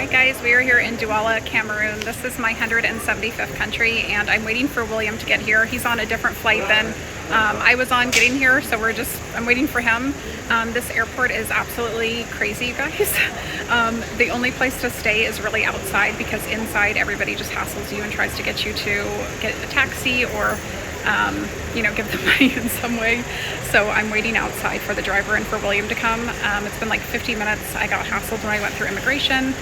Alright guys, we are here in Douala, Cameroon. This is my 175th country and I'm waiting for William to get here. He's on a different flight than I was on getting here, so I'm waiting for him. This airport is absolutely crazy, you guys. The only place to stay is really outside because inside everybody just hassles you and tries to get you to get a taxi or you know, give them money in some way. So I'm waiting outside for the driver and for William to come. It's been like 50 minutes. I got hassled when I went through immigration.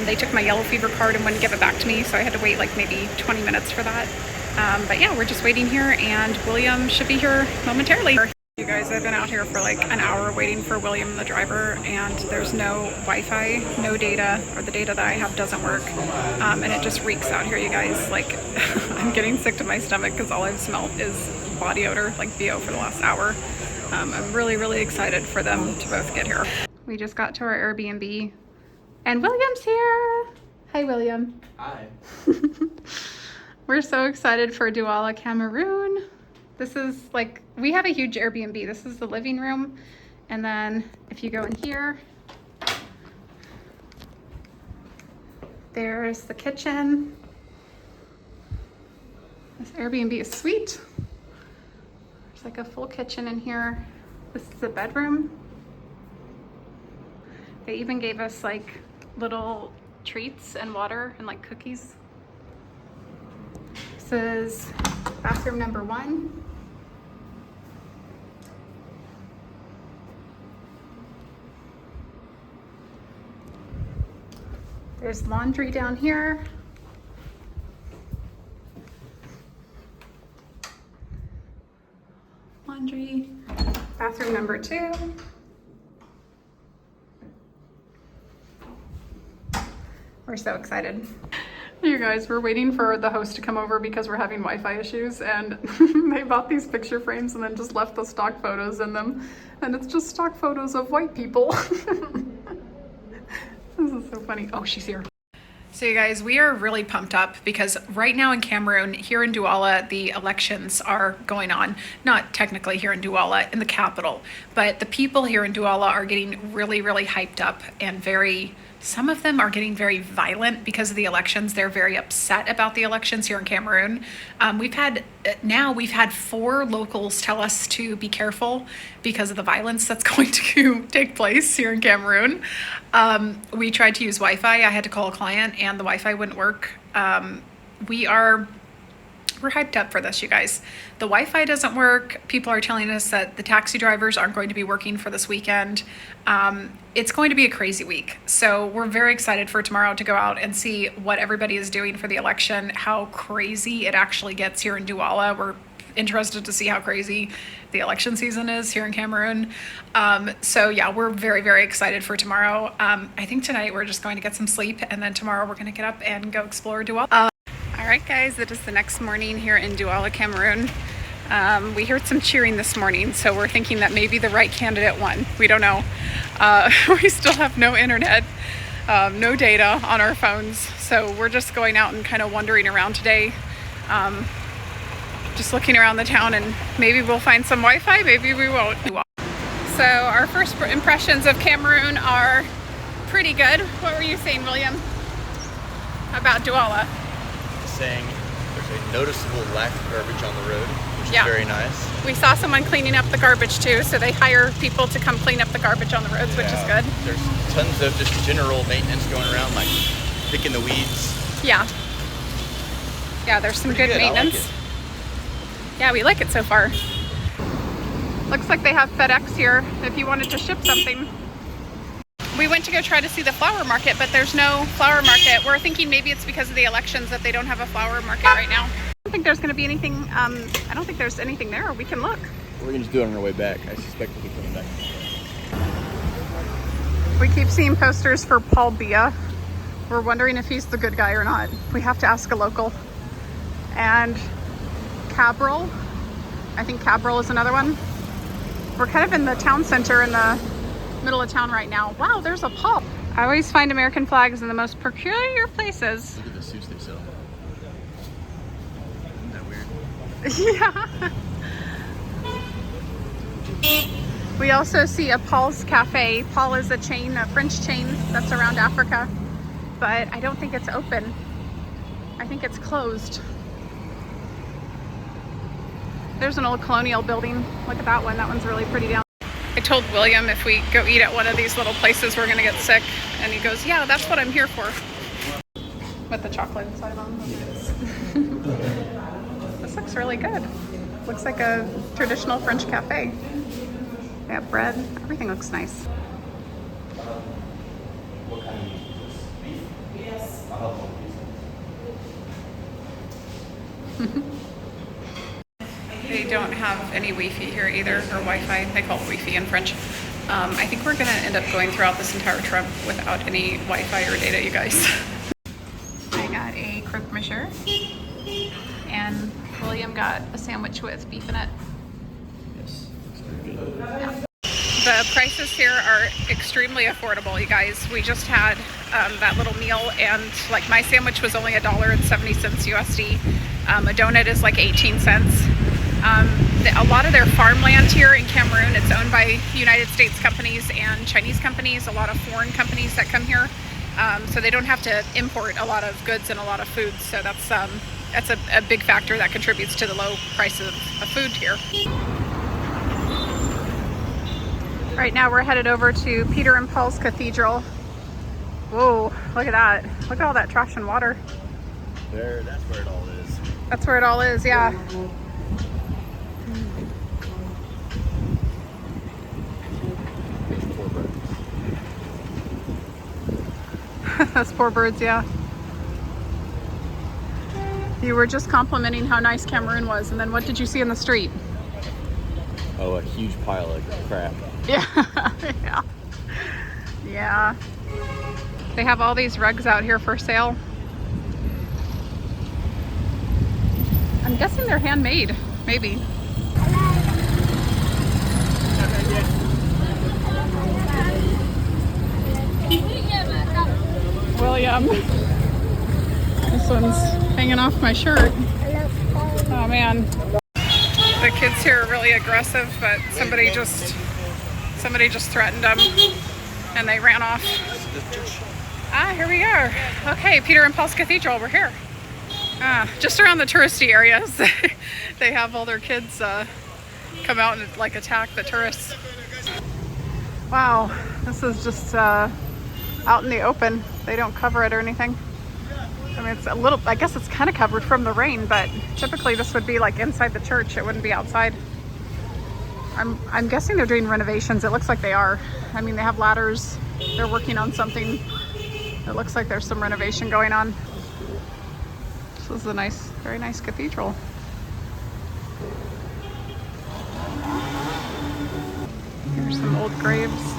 They took my yellow fever card and wouldn't give it back to me, so I had to wait like maybe 20 minutes for that. But yeah, we're just waiting here and William should be here momentarily. You guys, I've been out here for like an hour waiting for William, the driver, and there's no Wi-Fi, no data, or the data that I have doesn't work. And it just reeks out here, you guys. Like, I'm getting sick to my stomach because all I've smelled is body odor, like BO, for the last hour. I'm really, really excited for them to both get here. We just got to our Airbnb and William's here. Hi, William. Hi. We're so excited for Douala, Cameroon. This is like, we have a huge Airbnb. This is the living room. And then if you go in here, there's the kitchen. This Airbnb is sweet. There's like a full kitchen in here. This is the bedroom. They even gave us like little treats and water and like cookies. This is bathroom number 1. There's laundry down here. Laundry. Bathroom number 2. We're so excited. You guys, we're waiting for the host to come over because we're having Wi-Fi issues, and they bought these picture frames and then just left the stock photos in them. And it's just stock photos of white people. This is so funny. Oh, she's here. So you guys, we are really pumped up because right now in Cameroon, here in Douala, the elections are going on. Not technically here in Douala, in the capital, but the people here in Douala are getting really, really hyped up and some of them are getting very violent because of the elections. They're very upset about the elections here in Cameroon. We've had 4 locals tell us to be careful because of the violence that's going to take place here in Cameroon. We tried to use Wi-Fi. I had to call a client and the Wi-Fi wouldn't work. We're hyped up for this, you guys. The Wi-Fi doesn't work. People are telling us that the taxi drivers aren't going to be working for this weekend. It's going to be a crazy week. So we're very excited for tomorrow to go out and see what everybody is doing for the election, how crazy it actually gets here in Douala. We're interested to see how crazy the election season is here in Cameroon. So yeah, we're very, very excited for tomorrow. I think tonight we're just going to get some sleep and then tomorrow we're going to get up and go explore Douala. All right, guys, it is the next morning here in Douala, Cameroon. We heard some cheering this morning, so we're thinking that maybe the right candidate won. We don't know. We still have no internet, no data on our phones, so we're just going out and kind of wandering around today, just looking around the town, and maybe we'll find some Wi-Fi, maybe we won't. So our first impressions of Cameroon are pretty good. What were you saying, William, about Douala? Saying there's a noticeable lack of garbage on the road, which Yeah. is very nice. We saw someone cleaning up the garbage too, so they hire people to come clean up the garbage on the roads, which is good. There's tons of just general maintenance going around, like picking the weeds. Yeah. Yeah, there's some good maintenance. I like it. Yeah, we like it so far. Looks like they have FedEx here if you wanted to ship something. We went to go try to see the flower market, but there's no flower market. We're thinking maybe it's because of the elections that they don't have a flower market right now. I don't think there's going to be anything. I don't think there's anything there. We can look. We're going to just do it on our way back. I suspect we'll be coming back. We keep seeing posters for Paul Biya. We're wondering if he's the good guy or not. We have to ask a local. And Cathedral. I think Cathedral is another one. We're kind of in the town center in the middle of town right now. Wow, there's a pub. I always find American flags in the most peculiar places. Look at the suits they sell. Isn't that weird? Yeah. We also see a Paul's Cafe. Paul is a chain, a French chain that's around Africa. but I don't think it's open. I think it's closed. There's an old colonial building. Look at that one. That one's really pretty down. I told William if we go eat at one of these little places, we're gonna get sick. And he goes, yeah, that's what I'm here for. With the chocolate inside on. This looks really good. Looks like a traditional French cafe. They have bread. Everything looks nice. What kind of meat is this? Beef? Yes. I'll have one piece. They don't have any Wi-Fi here either, or Wi-Fi. They call it Wi-Fi in French. I think we're gonna end up going throughout this entire trip without any Wi-Fi or data, you guys. I got a croque monsieur, and William got a sandwich with beef in it. Yes. It's very good. Yeah. The prices here are extremely affordable, you guys. We just had that little meal, and like my sandwich was only $1.70 USD. A donut is like 18 cents. A lot of their farmland here in Cameroon, it's owned by United States companies and Chinese companies, a lot of foreign companies that come here. So they don't have to import a lot of goods and a lot of food. So that's a big factor that contributes to the low price of food here. Right now we're headed over to Peter and Paul's Cathedral. Whoa, look at that. Look at all that trash and water. There, that's where it all is. That's where it all is, yeah. Poor birds. Those poor birds, yeah. You were just complimenting how nice Cameroon was, and then what did you see in the street? Oh, a huge pile of crap. Yeah, yeah, yeah. They have all these rugs out here for sale. I'm guessing they're handmade, maybe. William. This one's hanging off my shirt. Oh man. The kids here are really aggressive, but somebody just threatened them and they ran off. Ah, here we are. Okay, Peter and Paul's Cathedral, we're here. Just around the touristy areas. They have all their kids come out and like attack the tourists. Wow, this is just out in the open. They don't cover it or anything. I mean, it's a little, I guess it's kind of covered from the rain, but typically this would be like inside the church. It wouldn't be outside. I'm guessing they're doing renovations. It looks like they are. I mean, they have ladders. They're working on something. It looks like there's some renovation going on. This is a nice, very nice cathedral. Here's some old graves.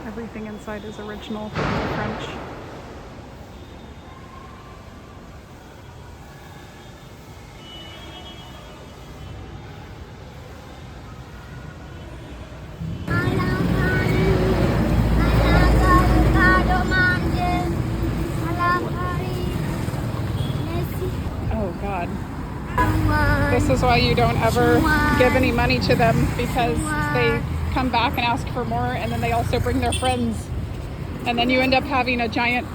Everything inside is original French. Oh God. This is why you don't ever give any money to them, because they come back and ask for more, and then they also bring their friends, and then you end up having a giant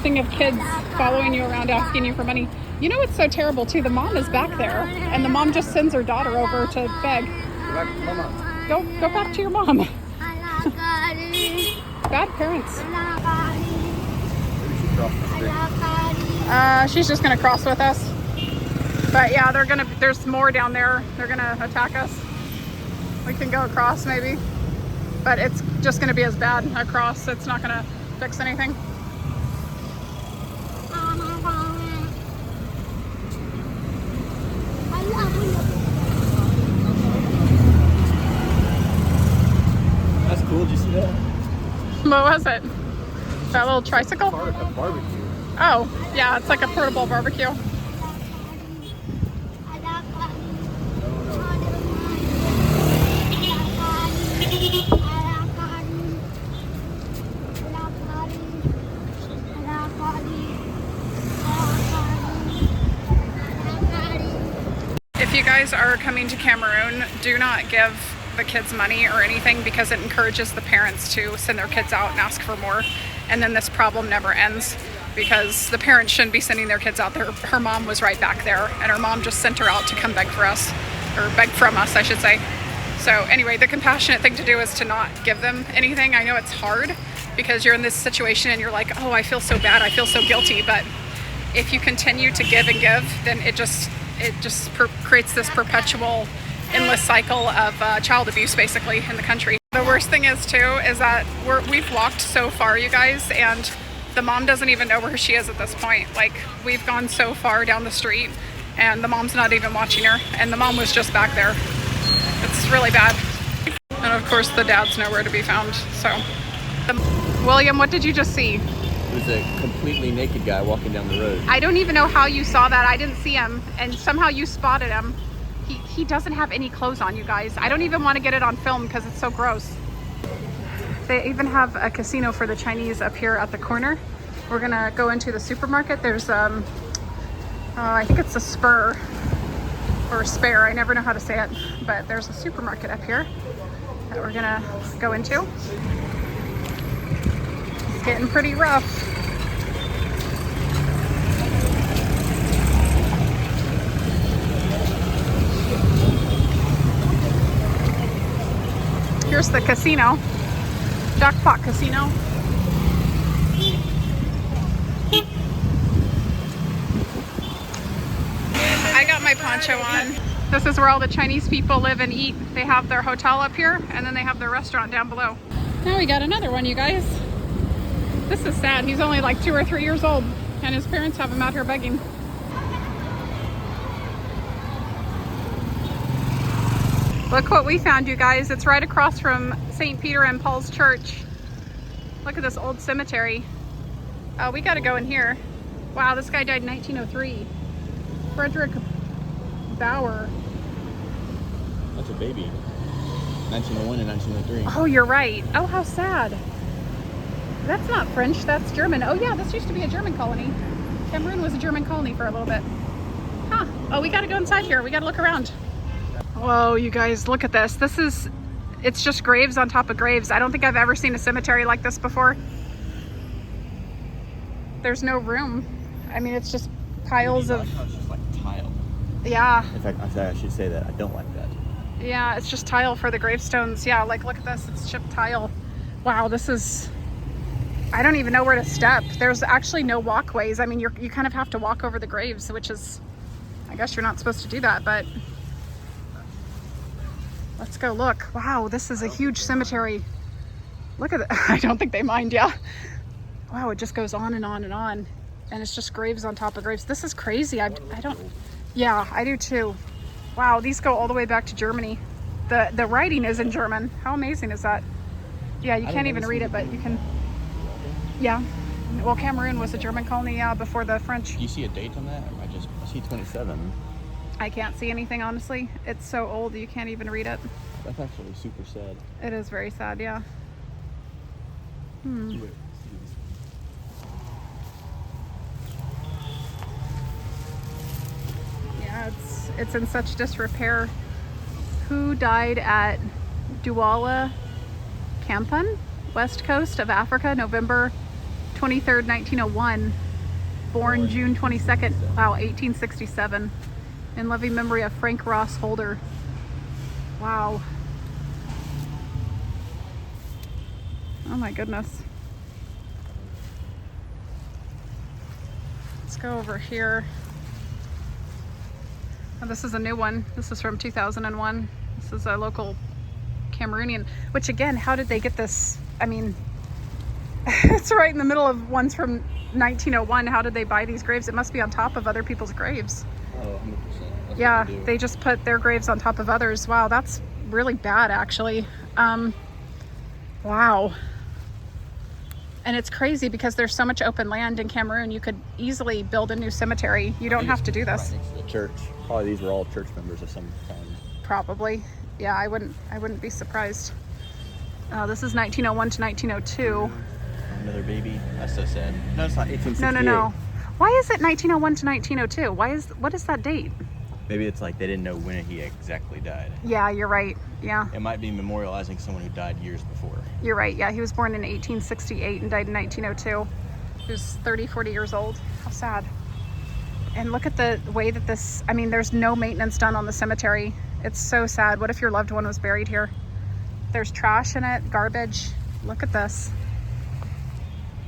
thing of kids following you around asking you for money. You know what's so terrible too? The mom is back there, and the mom just sends her daughter over to beg. Go back to your mom. Bad parents. She's just gonna cross with us. But yeah, there's more down there. They're gonna attack us. We can go across maybe, but it's just gonna be as bad across. It's not gonna fix anything. That's cool. Did you see that? What was it? That little tricycle? A barbecue. Oh, yeah, it's like a portable barbecue. guys are coming to Cameroon, do not give the kids money or anything, because it encourages the parents to send their kids out and ask for more. And then this problem never ends, because the parents shouldn't be sending their kids out there. Her mom was right back there, and her mom just sent her out to come beg for us, or beg from us, I should say. So anyway, the compassionate thing to do is to not give them anything. I know it's hard because you're in this situation and you're like, oh, I feel so bad, I feel so guilty. But if you continue to give and give, then it just creates this perpetual, endless cycle of child abuse, basically, in the country. The worst thing is too is that we've walked so far, you guys, and the mom doesn't even know where she is at this point. Like, we've gone so far down the street and the mom's not even watching her, and the mom was just back there. It's really bad. And of course the dad's nowhere to be found. So William, what did you just see? It was a completely naked guy walking down the road. I don't even know how you saw that. I didn't see him, and somehow you spotted him. He doesn't have any clothes on, you guys. I don't even want to get it on film because it's so gross. They even have a casino for the Chinese up here at the corner. We're gonna go into the supermarket. There's I think it's a Spur or Spare, I never know how to say it, but there's a supermarket up here that we're gonna go into. It's getting pretty rough. Here's the casino, Jackpot Casino. I got my poncho on. This is where all the Chinese people live and eat. They have their hotel up here, and then they have their restaurant down below. Now we got another one, you guys. This is sad. He's only like 2 or 3 years old, and his parents have him out here begging. Look what we found, you guys. It's right across from St. Peter and Paul's Church. Look at this old cemetery. Oh, we gotta go in here. Wow, this guy died in 1903. Frederick Bauer. That's a baby. 1901 and 1903. Oh, you're right. Oh, how sad. That's not French, that's German. Oh yeah, this used to be a German colony. Cameroon was a German colony for a little bit. Huh. Oh, we gotta go inside here. We gotta look around. Whoa, you guys, look at this. It's just graves on top of graves. I don't think I've ever seen a cemetery like this before. There's no room. I mean, it's just piles of... It's just like tile. Yeah. In fact, I should say that. I don't like that. Yeah, it's just tile for the gravestones. Yeah, like look at this. It's chipped tile. Wow, this is... I don't even know where to step. There's actually no walkways. I mean, you kind of have to walk over the graves, which is... I guess you're not supposed to do that, but... Let's go look. Wow, this is a huge cemetery. Look at it. I don't think they mind, yeah. Wow, it just goes on and on and on. And it's just graves on top of graves. This is crazy. I don't... Yeah, I do too. Wow, these go all the way back to Germany. The writing is in German. How amazing is that? Yeah, you can't even read it, but you can... Yeah. Well, Cameroon was a German colony before the French. Do you see a date on that? I see 27. I can't see anything, honestly. It's so old, you can't even read it. That's actually super sad. It is very sad, yeah. Hmm. Yeah, it's in such disrepair. Who died at Douala, Cameroon, west coast of Africa, November 23rd, 1901. Born June 22nd, wow, 1867. In loving memory of Frank Ross Holder. Wow. Oh my goodness. Let's go over here. Oh, this is a new one. This is from 2001. This is a local Cameroonian, which again, how did they get this? I mean, it's right in the middle of ones from 1901. How did they buy these graves? It must be on top of other people's graves. Oh, 100%. Yeah, they just put their graves on top of others. Wow, that's really bad, actually. Wow. And it's crazy because there's so much open land in Cameroon. You could easily build a new cemetery. You don't have to do this. Right next to the church. Probably these were all church members of some kind. Probably. Yeah, I wouldn't be surprised. This is 1901 to 1902. Another baby. That's so sad. No, it's not 1868. No. Why is it 1901 to 1902? What is that date? Maybe it's like they didn't know when he exactly died. Yeah, you're right. Yeah, It might be memorializing someone who died years before. you're right. Yeah, he was born in 1868 and died in 1902. He was 30, 40 years old. How sad. And look at the way that this, I mean, there's no maintenance done on the cemetery. It's so sad. What if your loved one was buried here? There's trash in it, garbage. Look at this.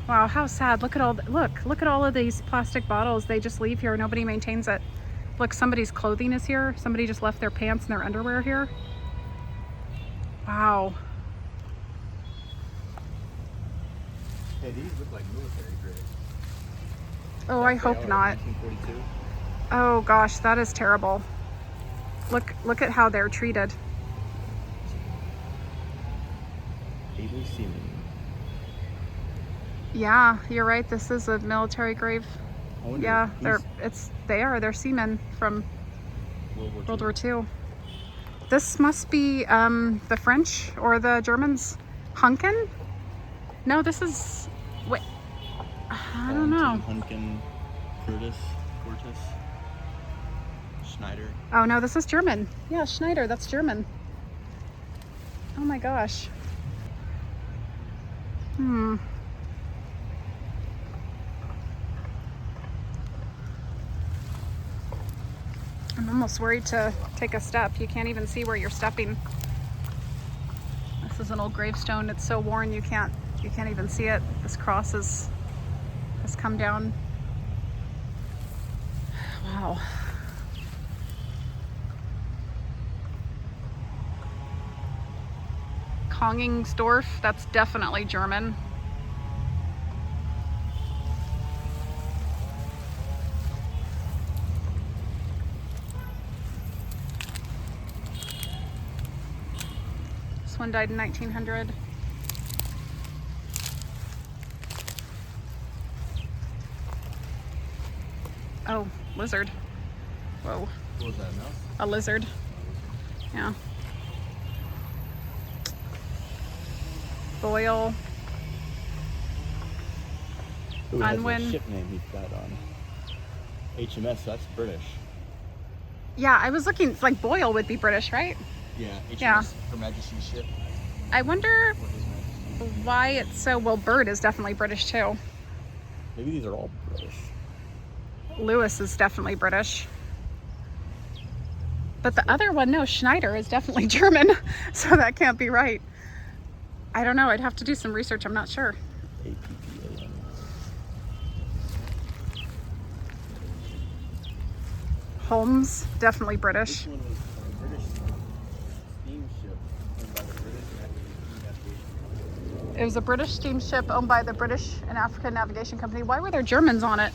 Wow, how sad. Look at all, look at all of these plastic bottles. They just leave here. Nobody maintains it. Look, somebody's clothing is here. Somebody just left their pants and their underwear here. Wow. Hey, these look like military graves. Oh, I hope not. 1942. Oh gosh, that is terrible. Look at how they're treated. Able seamen. Yeah, you're right. This is a military grave. I wonder Yeah, if they're seamen from he's World War II. This must be the French or the Germans. Hunken? No, this is, wait, I don't know. Hunken, Cortis, Schneider. Oh no, this is German. Yeah, Schneider, that's German. Oh my gosh. I'm almost worried to take a step. You can't even see where you're stepping. This is an old gravestone. It's so worn you can't even see it. This cross has come down. Wow. Kongingsdorf, that's definitely German. This one died in 1900. Oh, lizard. Whoa, What was that, a mouse? a lizard. Yeah. Boyle. Who has Unwin. a ship name he died on? HMS, that's British. Yeah, I was looking, it's like Boyle would be British, right? Yeah, HMS, Yeah. Her Majesty's ship. I wonder What is that? why it's so, well, Bird is definitely British too. Maybe these are all British. Lewis is definitely British. But the other one, no, Schneider is definitely German, so that can't be right. I don't know, I'd have to do some research, I'm not sure. APPAN. Holmes, definitely British. This one was a British steamship owned by the British Navigation Company. It was a British steamship owned by the British and African Navigation Company. Why were there Germans on it?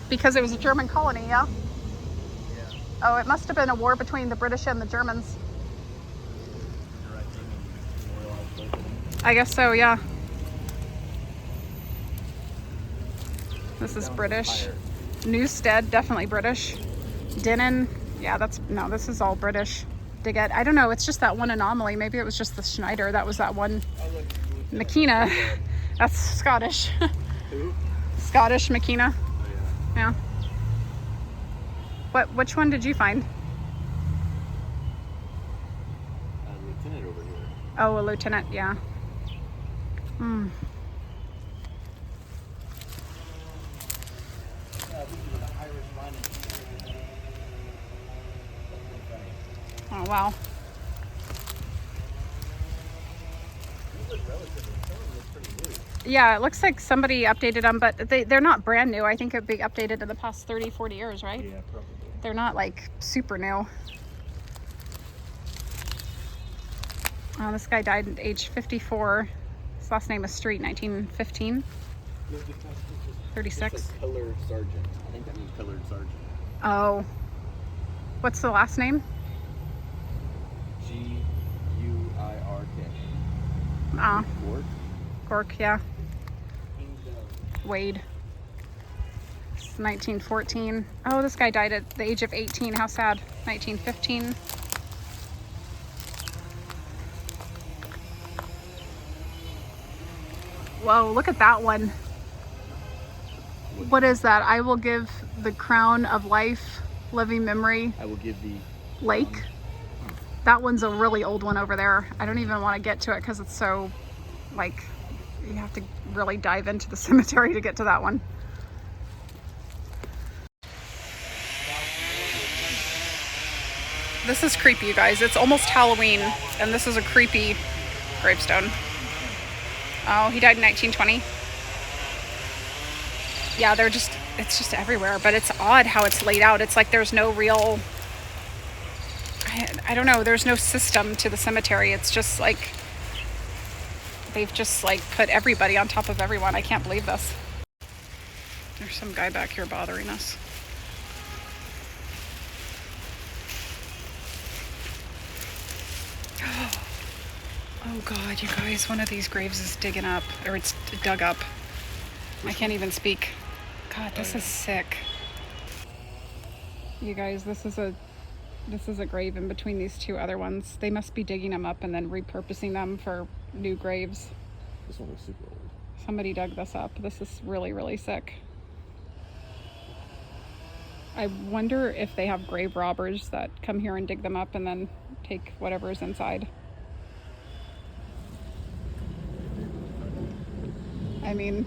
Because it was a German colony, yeah? Yeah. Oh, it must have been a war between the British and the Germans. Directing and memorialized both of them. I guess so, yeah. This is British. Fire. Newstead, definitely British. Denon, yeah, this is all British. Diggett, I don't know, it's just that one anomaly. Maybe it was just the Schneider. That was that one. Oh, look, Makina, that's Scottish. Who? Scottish Makina, Oh, yeah. yeah. Which one did you find? Lieutenant over here. Oh, a lieutenant, yeah. Yeah, these are the Irish mining. Oh, wow. These look relatively, some of them look pretty new. Yeah, it looks like somebody updated them, but they're not brand new. I think it'd be updated in the past 30, 40 years, right? Yeah, probably. They're not like super new. Oh, this guy died at age 54. His last name was Street, 1915. 36. It's like color sergeant. I think that means colored sergeant. Oh. What's the last name? Guirk. Ah, Gork. Gork, yeah. Wade. It's 1914. Oh, this guy died at the age of 18. How sad. 1915. Whoa, look at that one. What is that? I will give the crown of life living memory I will give thee lake. That one's a really old one over there. I don't even want to get to it because it's so, like, you have to really dive into the cemetery to get to that one. This is creepy, you guys. It's almost Halloween, and this is a creepy gravestone. Oh, he died in 1920. Yeah, it's just everywhere, but it's odd how it's laid out. It's like there's no real, I don't know, there's no system to the cemetery. It's just like, they've just like put everybody on top of everyone. I can't believe this. There's some guy back here bothering us. Oh God, you guys, one of these graves is digging up, or it's dug up. I can't even speak. God, this is sick. You guys, this is a grave in between these two other ones. They must be digging them up and then repurposing them for new graves. This one looks super old. Somebody dug this up. This is really, really sick. I wonder if they have grave robbers that come here and dig them up and then take whatever's inside. I mean,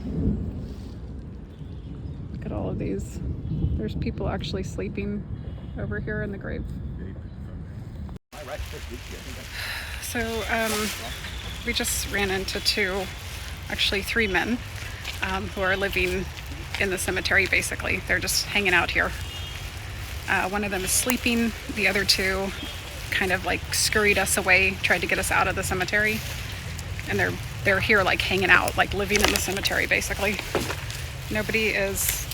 look at all of these. There's people actually sleeping over here in the grave. So we just ran into three men who are living in the cemetery basically. They're just hanging out here. One of them is sleeping. The other two kind of like scurried us away, tried to get us out of the cemetery. And they're here like hanging out, like living in the cemetery basically. Nobody's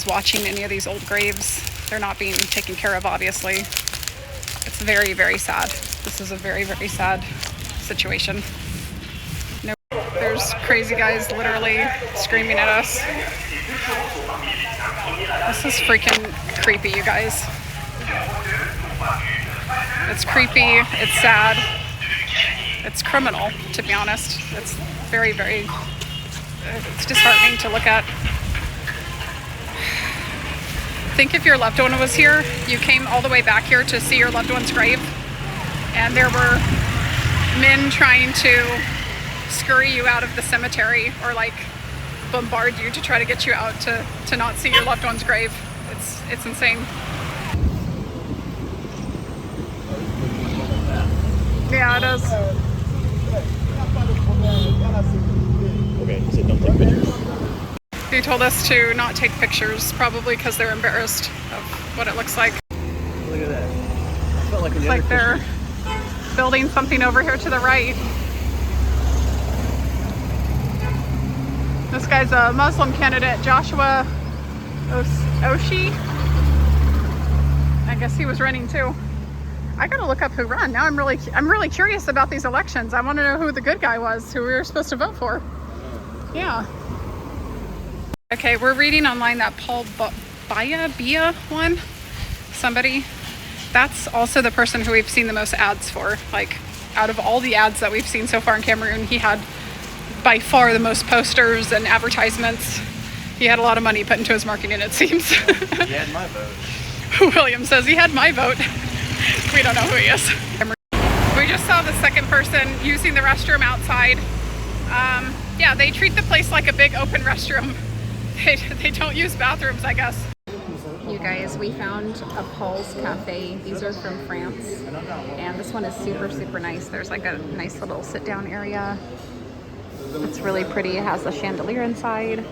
watching any of these old graves. They're not being taken care of, obviously. It's very, very sad. This is a very, very sad situation. No, there's crazy guys literally screaming at us. This is freaking creepy, you guys. It's creepy, it's sad. It's criminal, to be honest. It's very, very, it's disheartening to look at. Think if your loved one was here, you came all the way back here to see your loved one's grave, and there were men trying to scurry you out of the cemetery or like bombard you to try to get you out to not see your loved one's grave. It's insane. Yeah, it is. Okay, you said don't take pictures. He told us to not take pictures, probably because they're embarrassed of what it looks like. Look at that. I felt like It's like they're building something over here to the right. This guy's a Muslim candidate, Joshua Oshie. I guess he was running too. I gotta look up who ran. Now I'm really curious about these elections. I want to know who the good guy was, who we were supposed to vote for. Yeah. Okay, we're reading online that Paul Bia one, somebody. That's also the person who we've seen the most ads for. Like, out of all the ads that we've seen so far in Cameroon, he had by far the most posters and advertisements. He had a lot of money put into his marketing, it seems. He had my vote. William says he had my vote. We don't know who he is. We just saw the second person using the restroom outside. Yeah, they treat the place like a big open restroom. They don't use bathrooms, I guess. You guys, we found a Paul's Cafe. These are from France. And this one is super, super nice. There's like a nice little sit down area. It's really pretty. It has a chandelier inside.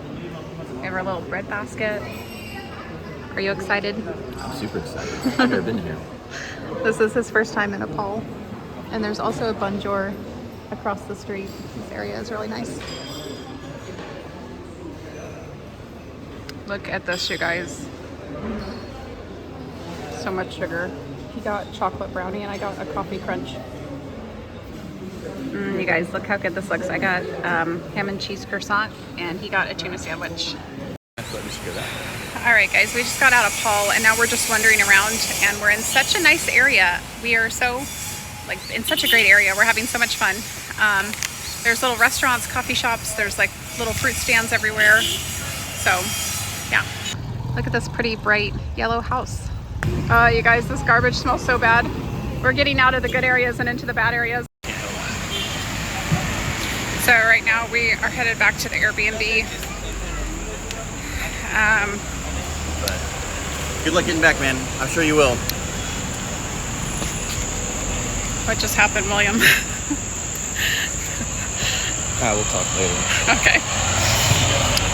We have our little bread basket. Are you excited? I'm super excited. I've never been here. This is his first time in a Paul. And there's also a bonjour across the street. This area is really nice. Look at this, you guys. So much sugar. He got chocolate brownie and I got a coffee crunch. You guys, look how good this looks. I got ham and cheese croissant and he got a tuna sandwich. I thought we should go that. All right, guys, we just got out of Paul and now we're just wandering around and we're in such a nice area. We are so, like, in such a great area. We're having so much fun. There's little restaurants, coffee shops. There's like little fruit stands everywhere. So, yeah. Look at this pretty bright yellow house. You guys, this garbage smells so bad. We're getting out of the good areas and into the bad areas. So right now we are headed back to the Airbnb. Good luck getting back, man. I'm sure you will. What just happened, William? We'll talk later. Okay.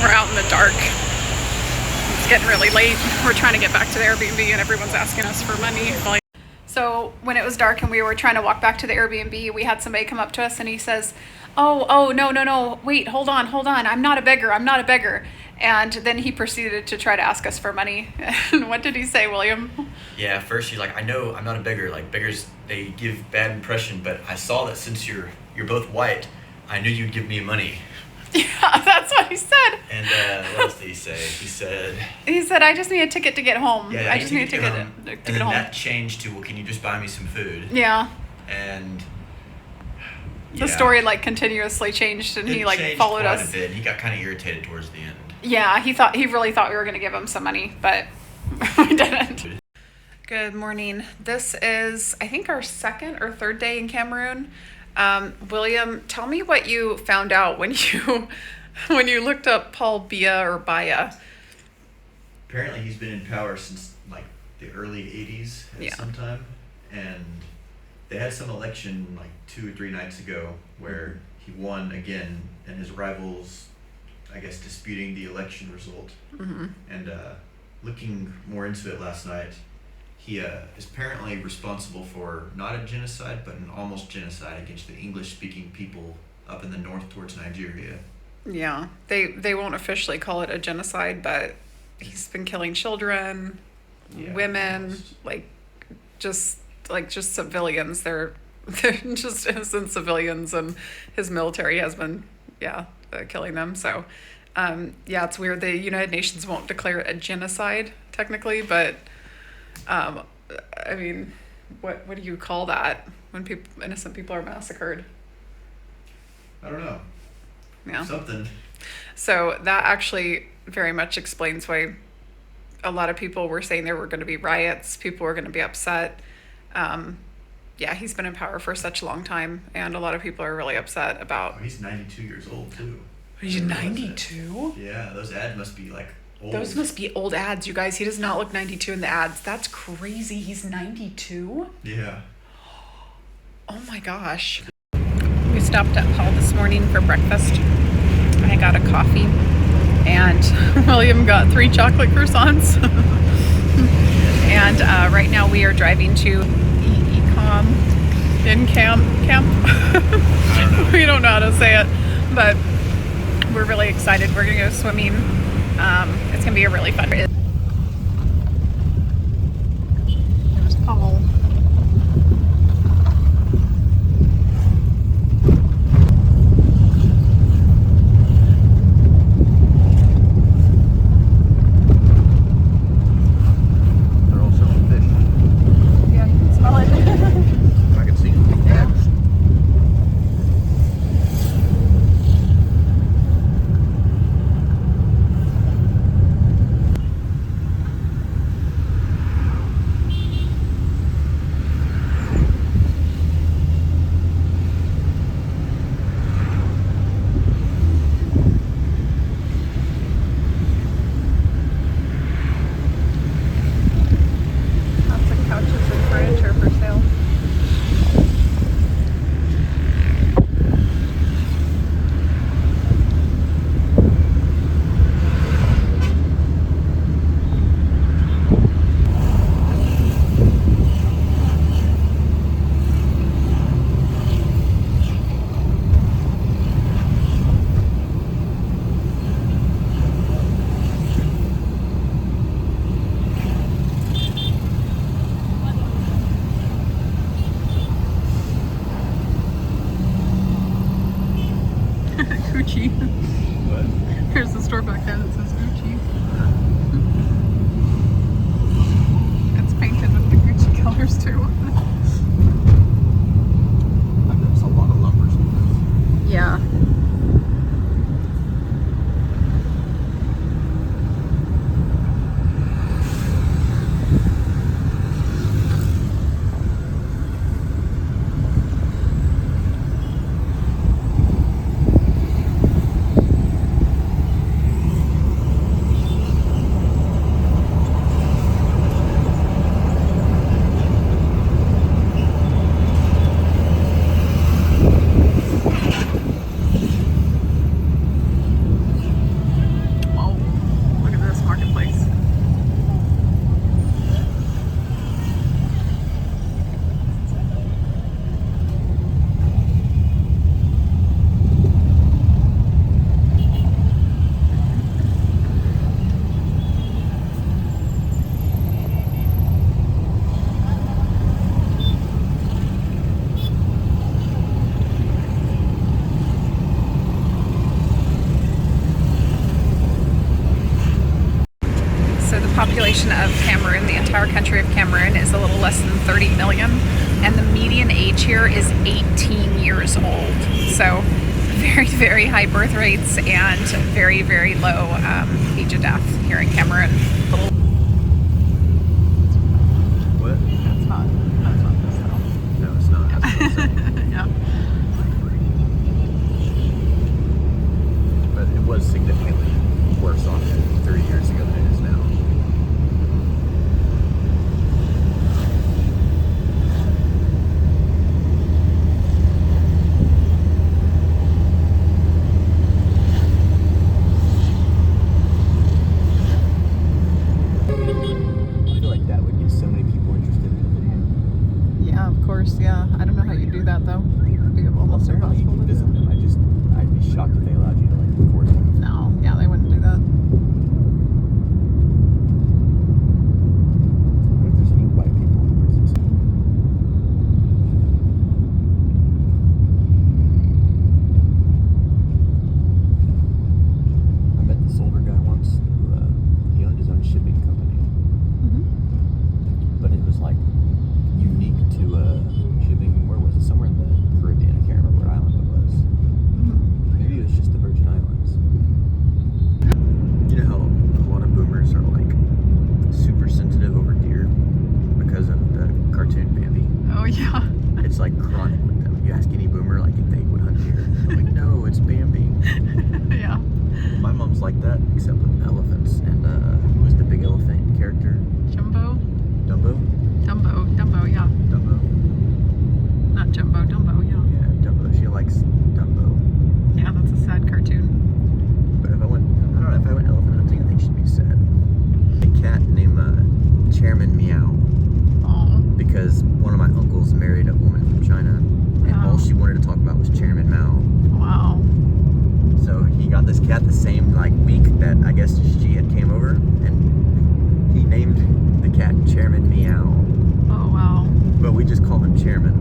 We're out in the dark. It's getting really late. We're trying to get back to the Airbnb and everyone's asking us for money. So when it was dark and we were trying to walk back to the Airbnb, we had somebody come up to us and he says, oh, no, wait, hold on. I'm not a beggar. And then he proceeded to try to ask us for money. And what did he say, William? Yeah, first he's like, I know I'm not a beggar. Like, beggars, they give bad impression, but I saw that since you're both white, I knew you'd give me money. Yeah, that's what he said. And what else did he say? He said, I just need a ticket to get home. Yeah, I just need a ticket home. to And get then home. that changed to, well, can you just buy me some food? Yeah. And The story like continuously changed, and he like changed followed quite us. a bit. He got kind of irritated towards the end. Yeah, he really thought we were going to give him some money, but we didn't. Good morning. This is, I think, our second or third day in Cameroon. William, tell me what you found out when you looked up Paul Biya or Baya. Apparently he's been in power since like the early 80s at some time, and they had some election like 2 or 3 nights ago where he won again, and his rivals, I guess, disputing the election result. Mm-hmm. And looking more into it last night, he is apparently responsible for not a genocide, but an almost genocide against the English-speaking people up in the north towards Nigeria. Yeah, they won't officially call it a genocide, but he's been killing children, women, just civilians. They're just innocent civilians, and his military has been killing them. So it's weird. The United Nations won't declare it a genocide technically, but I mean, what do you call that when innocent people are massacred? I don't know. Yeah. Something. So that actually very much explains why a lot of people were saying there were going to be riots. People were going to be upset. He's been in power for such a long time, and a lot of people are really upset about. Oh, he's 92 years old too. He's 92? Yeah, those ads must be like old. Those must be old ads, you guys. He does not look 92 in the ads. That's crazy. He's 92? Yeah. Oh my gosh. We stopped at Paul this morning for breakfast. I got a coffee, and William got 3 chocolate croissants. And right now we are driving to camp. We don't know how to say it, but we're really excited. We're gonna go swimming. It's gonna be a really fun. There's Paul. They're all selling fish. Yeah, you can smell it. I can see them. Yeah. Lots of couches and furniture for sale. Gucci. What? Here's the store back there that says Gucci. It's painted with the Gucci colors too. That's a lot of lumber. Yeah. is a little less than 30 million, and the median age here is 18 years old. So very, very high birth rates and very, very low age of death here in Cameroon. What? That's not this though. No, it's not. That's what I'm saying. Yeah. But it was significantly worse off 30 years ago than it is now. I feel like that would get so many people interested in the video. Yeah, of course. Yeah. I don't know how you do that though. It'd be almost Apparently you impossible can to visit do. them. I'd be shocked if they allowed you to like record them. No, yeah, they wouldn't do that. What if there's any white people in the prisons? I met this older guy once who he owned his own shipping company, but it was like unique to shipping. Where was it? Somewhere in the Caribbean. I can't remember what island it was. Maybe it was just the Virgin Islands. You know how a lot of boomers are like super sensitive over deer because of the cartoon Bambi? Oh yeah. It's like chronic with them. You ask any boomer like if they would hunt deer. I'm like, no, it's Bambi. Yeah. My mom's like that, except with elephants. And who was the big elephant character? Jumbo. Dumbo? Dumbo, yeah. Dumbo. Not Jumbo, Dumbo, yeah. Yeah, Dumbo. She likes Dumbo. Yeah, that's a sad cartoon. But if I went, I don't know, if I went elephant hunting, I think she'd be sad. A cat named Chairman Meow, Oh. because one of my uncles married a woman from China, and Oh. all she wanted to talk about was Chairman Mao. Wow. So he got this cat the same like week that I guess she had came over, and he named the cat Chairman Meow. Oh wow. But we just call him Chairman.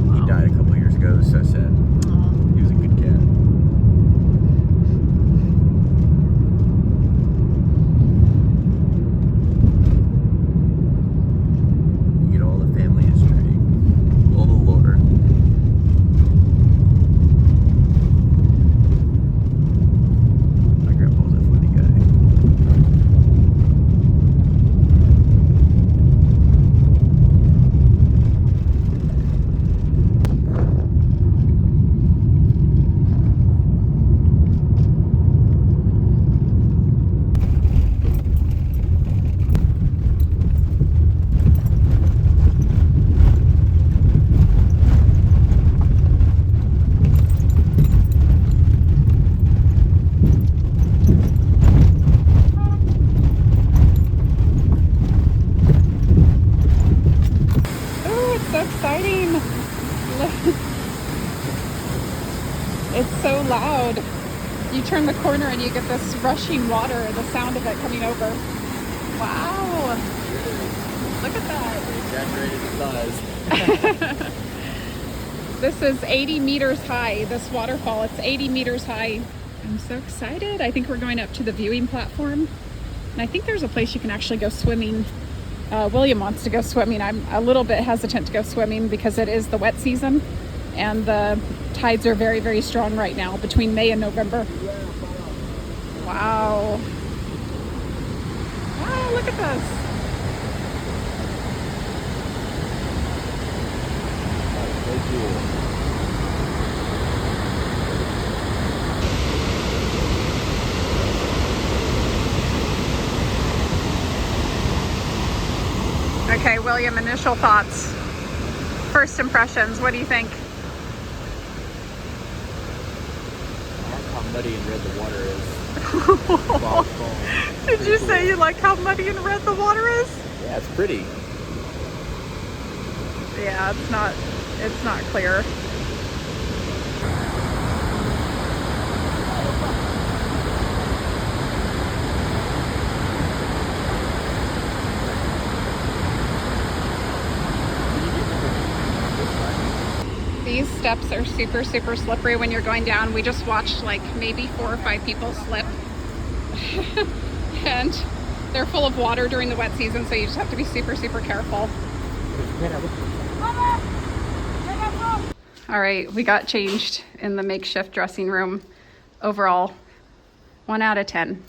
Wow. He died a couple years ago. It was so sad. Oh. He was a good cat. You get all the family history, all the lore. My grandpa was a funny guy. Oh, it's so exciting. It's so loud. You turn the corner and you get this rushing water and the sound of it coming over. Wow. Look at that. Exaggerated size. This is 80 meters high, this waterfall. It's 80 meters high. I'm so excited. I think we're going up to the viewing platform. And I think there's a place you can actually go swimming. William wants to go swimming. I'm a little bit hesitant to go swimming because it is the wet season and the tides are very, very strong right now between May and November. Wow. Wow, look at this. So cool. Okay, William, initial thoughts. First impressions, what do you think? I like how muddy and red the water is. Waterfall. Did you say you like how muddy and red the water is? Yeah, it's pretty. Yeah, it's not clear. These steps are super, super slippery when you're going down. We just watched like maybe 4 or 5 people slip. And They're full of water during the wet season, so you just have to be super, super careful. All right, we got changed in the makeshift dressing room. Overall, 1 out of 10.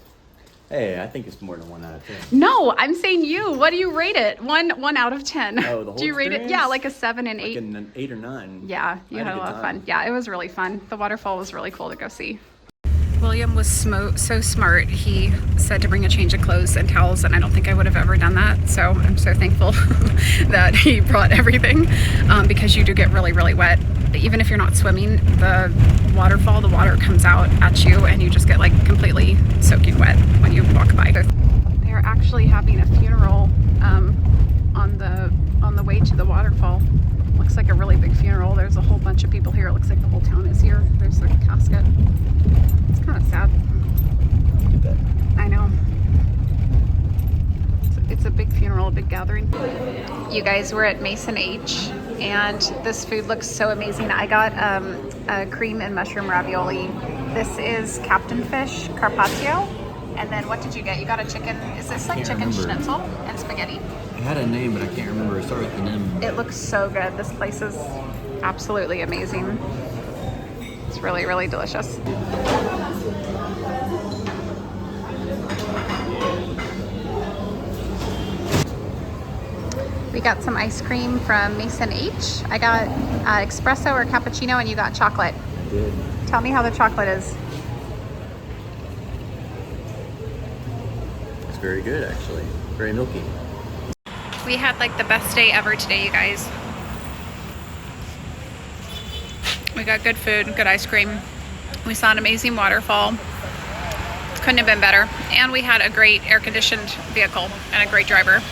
Hey, I think it's more than 1 out of 10. No, I'm saying you. What do you rate it? One out of 10. Oh, the whole Do you rate it? experience? Yeah, like a 7 and Like 8. an 8 or 9. Yeah, you I had a good lot of time. fun. Yeah, it was really fun. The waterfall was really cool to go see. William was so smart. He said to bring a change of clothes and towels, and I don't think I would have ever done that. So I'm so thankful that he brought everything, because you do get really, really wet. Even if you're not swimming, the waterfall, the water comes out at you, and you just get like completely soaking wet when you walk by. They're actually having a funeral on the way to the waterfall. Looks like a really big funeral. There's a whole bunch of people here. It looks like the whole town is here. There's a casket. It's kind of sad. Look at that. I know. It's a big funeral, a big gathering. You guys, we're at Mason H, and this food looks so amazing. I got a cream and mushroom ravioli. This is Captain Fish Carpaccio. And then what did you get? You got a chicken. Is this like chicken schnitzel and spaghetti? It had a name, but I can't remember. It started with an M. It looks so good. This place is absolutely amazing. It's really, really delicious. We got some ice cream from Mason H. I got espresso or cappuccino, and you got chocolate. I did. Tell me how the chocolate is. It's very good, actually. Very milky. We had like the best day ever today, you guys. We got good food, good ice cream. We saw an amazing waterfall. Couldn't have been better. And we had a great air-conditioned vehicle and a great driver.